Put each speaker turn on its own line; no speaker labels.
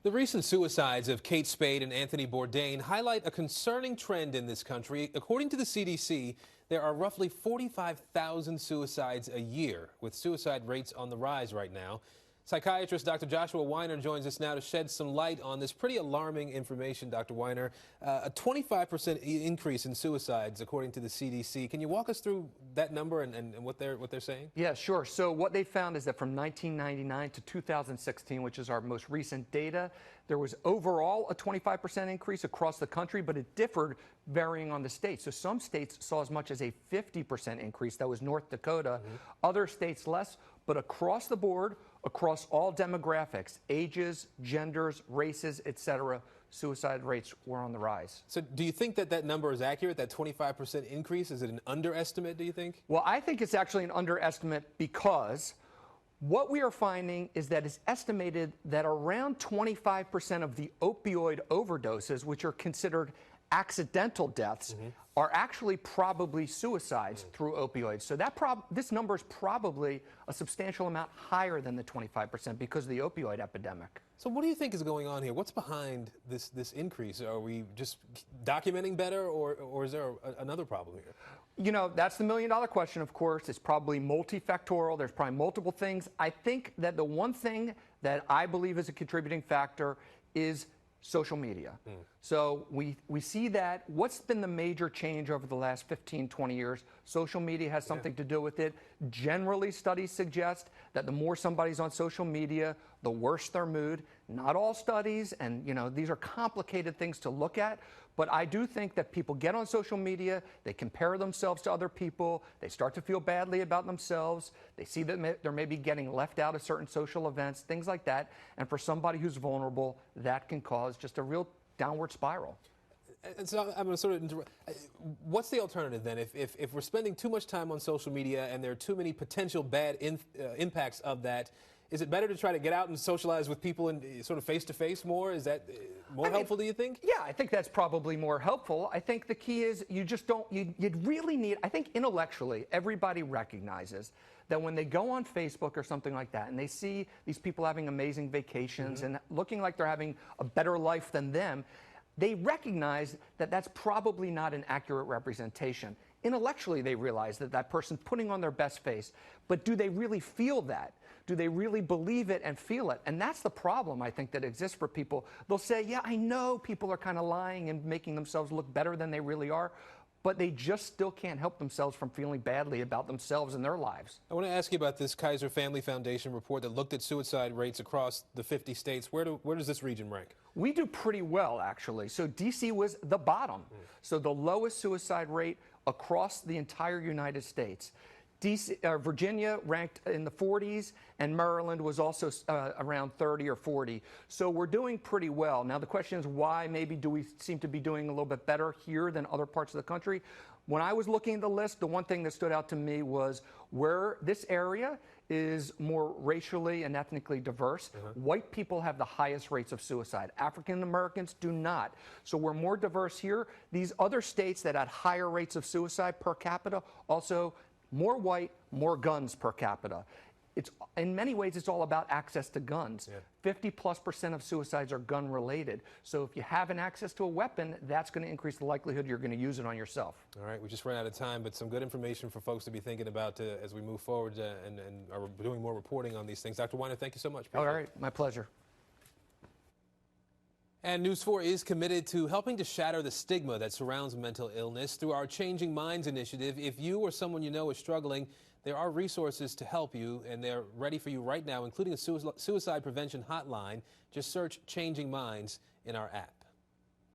The recent suicides of Kate Spade and Anthony Bourdain highlight a concerning trend in this country. According to the CDC, there are roughly 45,000 suicides a year, with suicide rates on the rise right now. Psychiatrist Dr. Joshua Weiner joins us now to shed some light on this pretty alarming information, Dr. Weiner. A 25% increase in suicides, according to the CDC. Can you walk us through that number and what they're saying?
Yeah, sure. So what they found is that from 1999 to 2016, which is our most recent data, there was overall a 25% increase across the country, but it differed varying on the states. So some states saw as much as a 50% increase. That was North Dakota. Other states less, but across the board, across all demographics, ages, genders, races, etc., suicide rates were on the rise.
So do you think that that number is accurate, that 25% increase? Is it an underestimate, do you think?
Well, I think it's actually an underestimate because what we are finding is that it's estimated that around 25% of the opioid overdoses, which are considered accidental deaths, are actually probably suicides through opioids. So this number is probably a substantial amount higher than the 25% because of the opioid epidemic.
So what do you think is going on here? What's behind this increase? Are we just documenting better, or is there another problem here?
You know, that's the million-dollar question, of course. It's probably multifactorial. There's probably multiple things. I think that the one thing that I believe is a contributing factor is social media. So we see that. What's been the major change over the last 15, 20 years? Social media has something to do with it. Generally, studies suggest that the more somebody's on social media, the worse their mood. Not all studies, and you know, these are complicated things to look at, but I do think that people get on social media, they compare themselves to other people, they start to feel badly about themselves, they see that they're maybe getting left out of certain social events, things like that, and for somebody who's vulnerable, that can cause just a real downward spiral.
And so I'm going to sort of interrupt. What's the alternative then? If we're spending too much time on social media and there are too many potential bad impacts of that, is it better to try to get out and socialize with people and sort of face-to-face more? Is that more helpful, do you think?
Yeah, I think that's probably more helpful. I think the key is you just don't, you'd really need, I think intellectually, everybody recognizes that when they go on Facebook or something like that and they see these people having amazing vacations and looking like they're having a better life than them, they recognize that that's probably not an accurate representation. Intellectually, they realize that that person's putting on their best face, but do they really feel that? Do they really believe it and feel it? And that's the problem, I think, that exists for people. They'll say, yeah, I know people are kind of lying and making themselves look better than they really are, but they just still can't help themselves from feeling badly about themselves and their lives.
I want to ask you about this Kaiser Family Foundation report that looked at suicide rates across the 50 states. Where does this region rank?
We do pretty well, actually. So D.C. was the bottom. So the lowest suicide rate across the entire United States. Virginia ranked in the 40s, and Maryland was also around 30 or 40. So we're doing pretty well. Now the question is, why maybe do we seem to be doing a little bit better here than other parts of the country? When I was looking at the list, the one thing that stood out to me was where this area is more racially and ethnically diverse. White people have the highest rates of suicide. African Americans do not. So we're more diverse here. These other states that had higher rates of suicide per capita also more white, more guns per capita. It's, in many ways, it's all about access to guns. 50+% of suicides are gun related. So if you have an access to a weapon, that's going to increase the likelihood you're going to use it on yourself.
All right, we just ran out of time, but some good information for folks to be thinking about as we move forward and are doing more reporting on these things. Dr. Weiner, thank you so much.
All right, my pleasure.
And News 4 is committed to helping to shatter the stigma that surrounds mental illness through our Changing Minds initiative. If you or someone you know is struggling, there are resources to help you, and they're ready for you right now, including a suicide prevention hotline. Just search Changing Minds in our app.